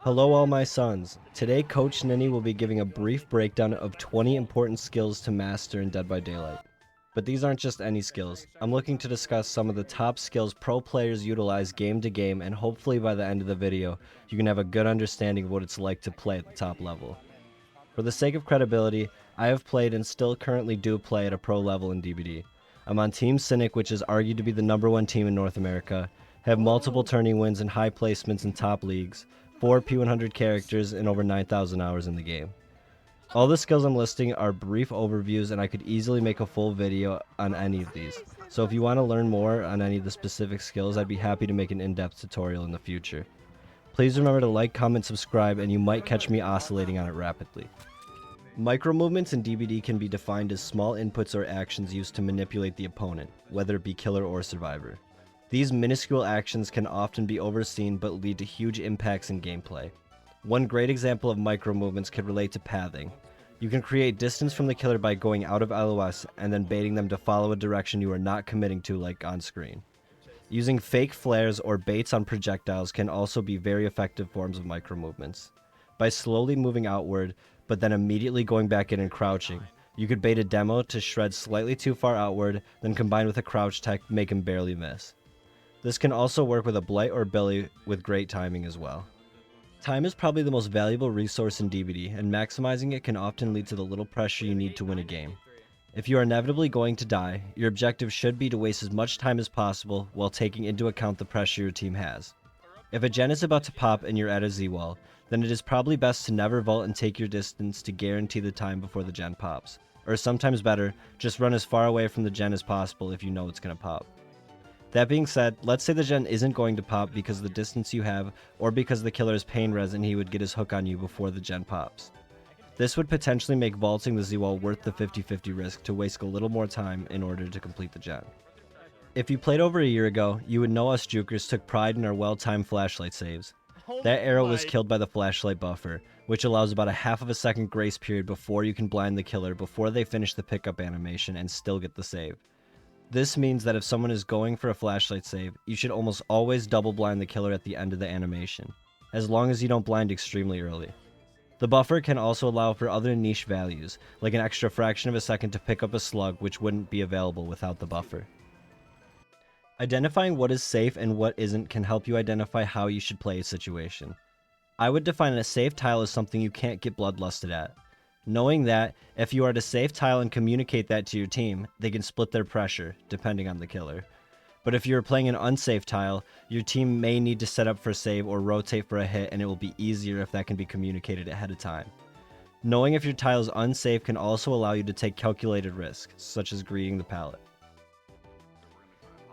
Hello all my sons. Today Coach Ninny will be giving a brief breakdown of 20 important skills to master in Dead by Daylight. But these aren't just any skills. I'm looking to discuss some of the top skills pro players utilize game to game, and hopefully by the end of the video, you can have a good understanding of what it's like to play at the top level. For the sake of credibility, I have played and still currently do play at a pro level in DBD. I'm on Team Cynic, which is argued to be the #1 team in North America, have multiple tourney wins and high placements in top leagues, 4 P100 characters, and over 9,000 hours in the game. All the skills I'm listing are brief overviews, and I could easily make a full video on any of these. So if you want to learn more on any of the specific skills, I'd be happy to make an in-depth tutorial in the future. Please remember to like, comment, subscribe, and you might catch me oscillating on it rapidly. Micro movements in DBD can be defined as small inputs or actions used to manipulate the opponent, whether it be killer or survivor. These minuscule actions can often be overseen but lead to huge impacts in gameplay. One great example of micro movements could relate to pathing. You can create distance from the killer by going out of LOS and then baiting them to follow a direction you are not committing to, like on screen. Using fake flares or baits on projectiles can also be very effective forms of micro movements. By slowly moving outward, but then immediately going back in and crouching, you could bait a demo to shred slightly too far outward, then combine with a crouch tech to make him barely miss. This can also work with a Blight or Billy with great timing as well. Time is probably the most valuable resource in DBD, and maximizing it can often lead to the little pressure you need to win a game. If you are inevitably going to die, your objective should be to waste as much time as possible while taking into account the pressure your team has. If a gen is about to pop and you're at a Z-wall, then it is probably best to never vault and take your distance to guarantee the time before the gen pops. Or sometimes better, just run as far away from the gen as possible if you know it's going to pop. That being said, let's say the gen isn't going to pop because of the distance you have, or because the killer is pain res and he would get his hook on you before the gen pops. This would potentially make vaulting the Z-wall worth the 50-50 risk to waste a little more time in order to complete the gen. If you played over a year ago, you would know us jukers took pride in our well-timed flashlight saves. That arrow was killed by the flashlight buffer, which allows about a half of a second grace period before you can blind the killer before they finish the pickup animation and still get the save. This means that if someone is going for a flashlight save, you should almost always double blind the killer at the end of the animation, as long as you don't blind extremely early. The buffer can also allow for other niche values, like an extra fraction of a second to pick up a slug, which wouldn't be available without the buffer. Identifying what is safe and what isn't can help you identify how you should play a situation. I would define a safe tile as something you can't get bloodlusted at. Knowing that, if you are to safe tile and communicate that to your team, they can split their pressure, depending on the killer. But if you're playing an unsafe tile, your team may need to set up for a save or rotate for a hit, and it will be easier if that can be communicated ahead of time. Knowing if your tile is unsafe can also allow you to take calculated risks, such as greeting the pallet.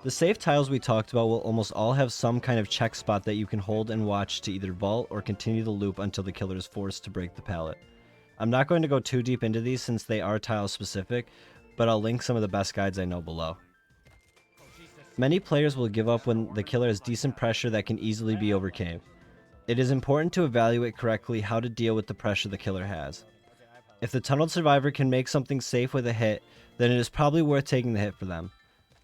The safe tiles we talked about will almost all have some kind of check spot that you can hold and watch to either vault or continue the loop until the killer is forced to break the pallet. I'm not going to go too deep into these since they are tile specific, but I'll link some of the best guides I know below. Many players will give up when the killer has decent pressure that can easily be overcame. It is important to evaluate correctly how to deal with the pressure the killer has. If the tunneled survivor can make something safe with a hit, then it is probably worth taking the hit for them.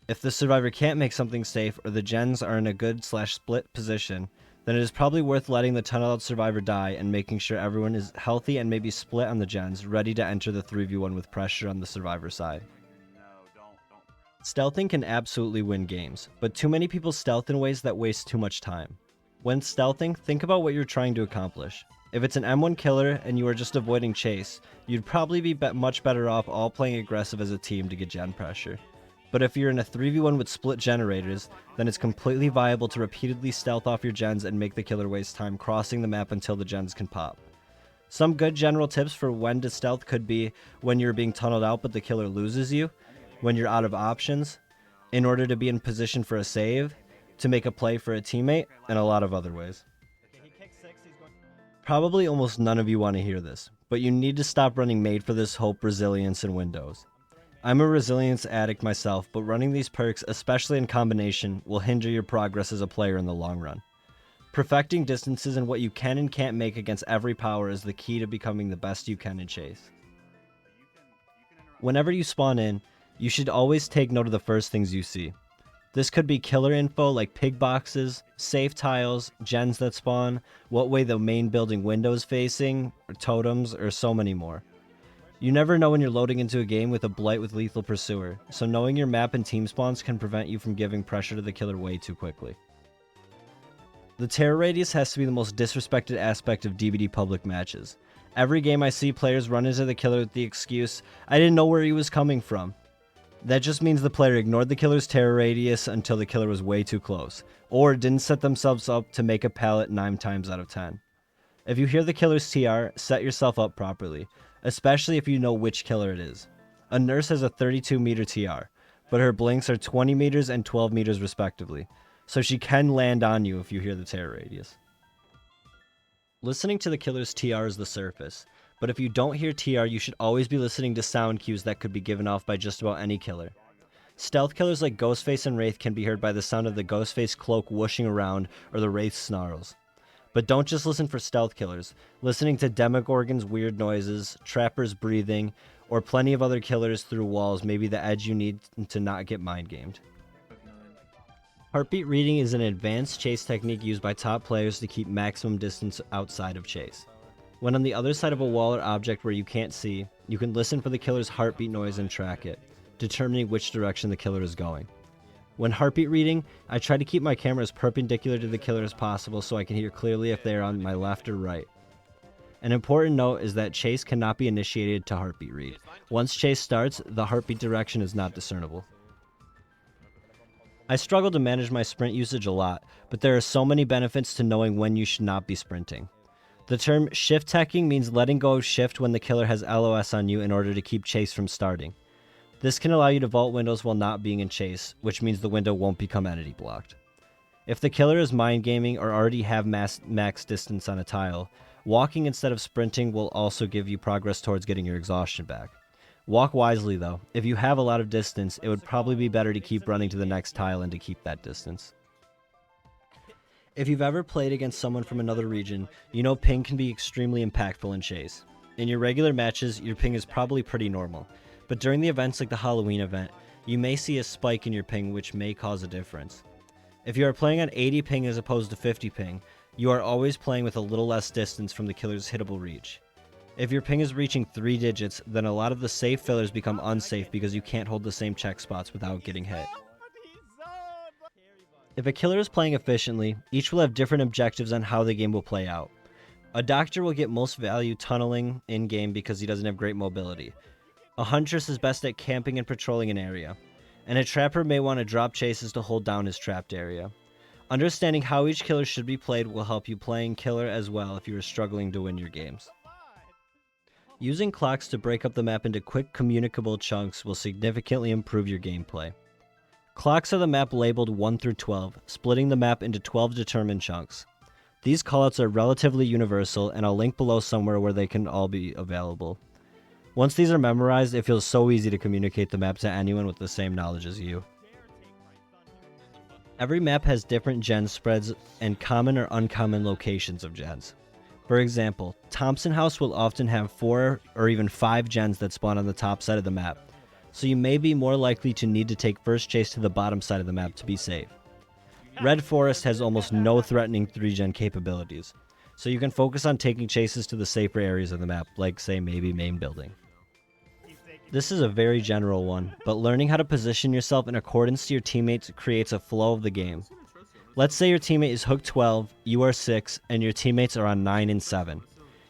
If the survivor can't make something safe or the gens are in a good/split position, then it is probably worth letting the tunneled survivor die and making sure everyone is healthy and maybe split on the gens, ready to enter the 3v1 with pressure on the survivor side. Stealthing can absolutely win games, but too many people stealth in ways that waste too much time. When stealthing, think about what you're trying to accomplish. If it's an M1 killer and you are just avoiding chase, you'd probably be much better off all playing aggressive as a team to get gen pressure. But if you're in a 3v1 with split generators, then it's completely viable to repeatedly stealth off your gens and make the killer waste time crossing the map until the gens can pop. Some good general tips for when to stealth could be when you're being tunneled out but the killer loses you, when you're out of options, in order to be in position for a save, to make a play for a teammate, and a lot of other ways. Probably almost none of you want to hear this, but you need to stop running Made for This Hope, Resilience, and Windows. I'm a resilience addict myself, but running these perks, especially in combination, will hinder your progress as a player in the long run. Perfecting distances and what you can and can't make against every power is the key to becoming the best you can in Chase. Whenever you spawn in, you should always take note of the first things you see. This could be killer info like pig boxes, safe tiles, gens that spawn, what way the main building window is facing, or totems, or so many more. You never know when you're loading into a game with a blight with lethal pursuer, so knowing your map and team spawns can prevent you from giving pressure to the killer way too quickly. The terror radius has to be the most disrespected aspect of DBD public matches. Every game I see players run into the killer with the excuse, "I didn't know where he was coming from." That just means the player ignored the killer's terror radius until the killer was way too close, or didn't set themselves up to make a pallet 9 times out of 10. If you hear the killer's TR, set yourself up properly, especially if you know which killer it is. A nurse has a 32 meter TR, but her blinks are 20 meters and 12 meters respectively, so she can land on you if you hear the terror radius. Listening to the killer's TR is the surface, but if you don't hear TR, you should always be listening to sound cues that could be given off by just about any killer. Stealth killers like Ghostface and Wraith can be heard by the sound of the Ghostface cloak whooshing around or the Wraith snarls. But don't just listen for stealth killers. Listening to Demogorgon's weird noises, Trapper's breathing, or plenty of other killers through walls may be the edge you need to not get mind-gamed. Heartbeat reading is an advanced chase technique used by top players to keep maximum distance outside of chase. When on the other side of a wall or object where you can't see, you can listen for the killer's heartbeat noise and track it, determining which direction the killer is going. When heartbeat reading, I try to keep my camera as perpendicular to the killer as possible so I can hear clearly if they are on my left or right. An important note is that chase cannot be initiated to heartbeat read. Once chase starts, the heartbeat direction is not discernible. I struggle to manage my sprint usage a lot, but there are so many benefits to knowing when you should not be sprinting. The term shift teching means letting go of shift when the killer has LOS on you in order to keep chase from starting. This can allow you to vault windows while not being in chase, which means the window won't become entity blocked. If the killer is mind gaming or already have max distance on a tile, walking instead of sprinting will also give you progress towards getting your exhaustion back. Walk wisely though. If you have a lot of distance, it would probably be better to keep running to the next tile and to keep that distance. If you've ever played against someone from another region, you know ping can be extremely impactful in chase. In your regular matches, your ping is probably pretty normal, but during the events like the Halloween event, you may see a spike in your ping which may cause a difference. If you are playing on 80 ping as opposed to 50 ping, you are always playing with a little less distance from the killer's hittable reach. If your ping is reaching 3 digits, then a lot of the safe fillers become unsafe because you can't hold the same check spots without getting hit. If a killer is playing efficiently, each will have different objectives on how the game will play out. A doctor will get most value tunneling in-game because he doesn't have great mobility. A huntress is best at camping and patrolling an area. And a trapper may want to drop chases to hold down his trapped area. Understanding how each killer should be played will help you playing killer as well if you are struggling to win your games. Using clocks to break up the map into quick communicable chunks will significantly improve your gameplay. Clocks are the map labeled 1 through 12, splitting the map into 12 determined chunks. These callouts are relatively universal, and I'll link below somewhere where they can all be available. Once these are memorized, it feels so easy to communicate the map to anyone with the same knowledge as you. Every map has different gen spreads and common or uncommon locations of gens. For example, Thompson House will often have 4 or even 5 gens that spawn on the top side of the map, so you may be more likely to need to take first chase to the bottom side of the map to be safe. Red Forest has almost no threatening 3-gen capabilities, so you can focus on taking chases to the safer areas of the map, like say maybe main building. This is a very general one, but learning how to position yourself in accordance to your teammates creates a flow of the game. Let's say your teammate is hook 12, you are 6, and your teammates are on 9 and 7.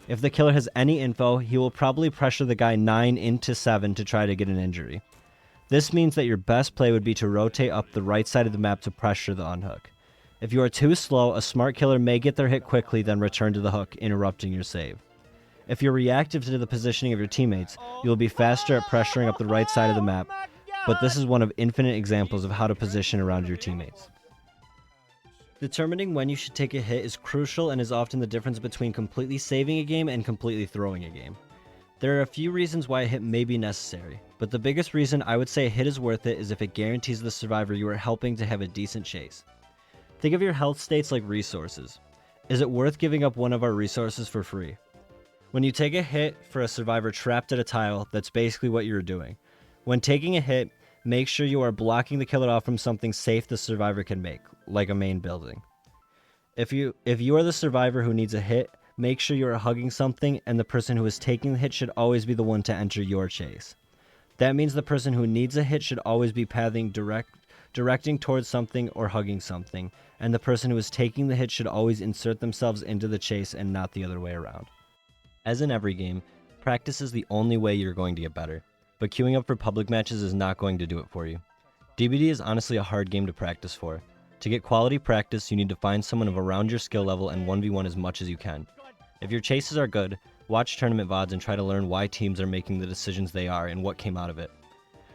If the killer has any info, he will probably pressure the guy 9 into 7 to try to get an injury. This means that your best play would be to rotate up the right side of the map to pressure the unhook. If you are too slow, a smart killer may get their hit quickly then return to the hook, interrupting your save. If you're reactive to the positioning of your teammates, you will be faster at pressuring up the right side of the map, but this is one of infinite examples of how to position around your teammates. Determining when you should take a hit is crucial and is often the difference between completely saving a game and completely throwing a game. There are a few reasons why a hit may be necessary, but the biggest reason I would say a hit is worth it is if it guarantees the survivor you are helping to have a decent chase. Think of your health states like resources. Is it worth giving up one of our resources for free? When you take a hit for a survivor trapped at a tile, that's basically what you're doing. When taking a hit, Make sure you are blocking the killer off from something safe the survivor can make, like a main building. If you are the survivor who needs a hit, make sure you are hugging something, and the person who is taking the hit should always be the one to enter your chase. That means the person who needs a hit should always be pathing directing towards something or hugging something, and the person who is taking the hit should always insert themselves into the chase and not the other way around. As in every game, practice is the only way you're going to get better, but queuing up for public matches is not going to do it for you. DBD is honestly a hard game to practice for. To get quality practice, you need to find someone of around your skill level and 1v1 as much as you can. If your chases are good, watch tournament VODs and try to learn why teams are making the decisions they are and what came out of it.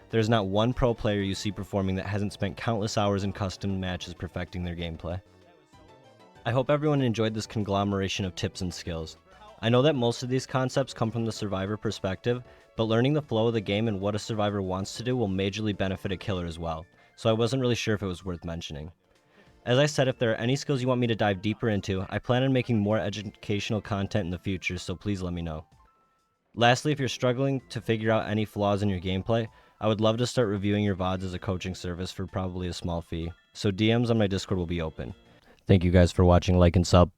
There's not one pro player you see performing that hasn't spent countless hours in custom matches perfecting their gameplay. I hope everyone enjoyed this conglomeration of tips and skills. I know that most of these concepts come from the survivor perspective, but learning the flow of the game and what a survivor wants to do will majorly benefit a killer as well, so I wasn't really sure if it was worth mentioning. As I said, if there are any skills you want me to dive deeper into, I plan on making more educational content in the future, so please let me know. Lastly, if you're struggling to figure out any flaws in your gameplay, I would love to start reviewing your VODs as a coaching service for probably a small fee, so DMs on my Discord will be open. Thank you guys for watching, like and sub.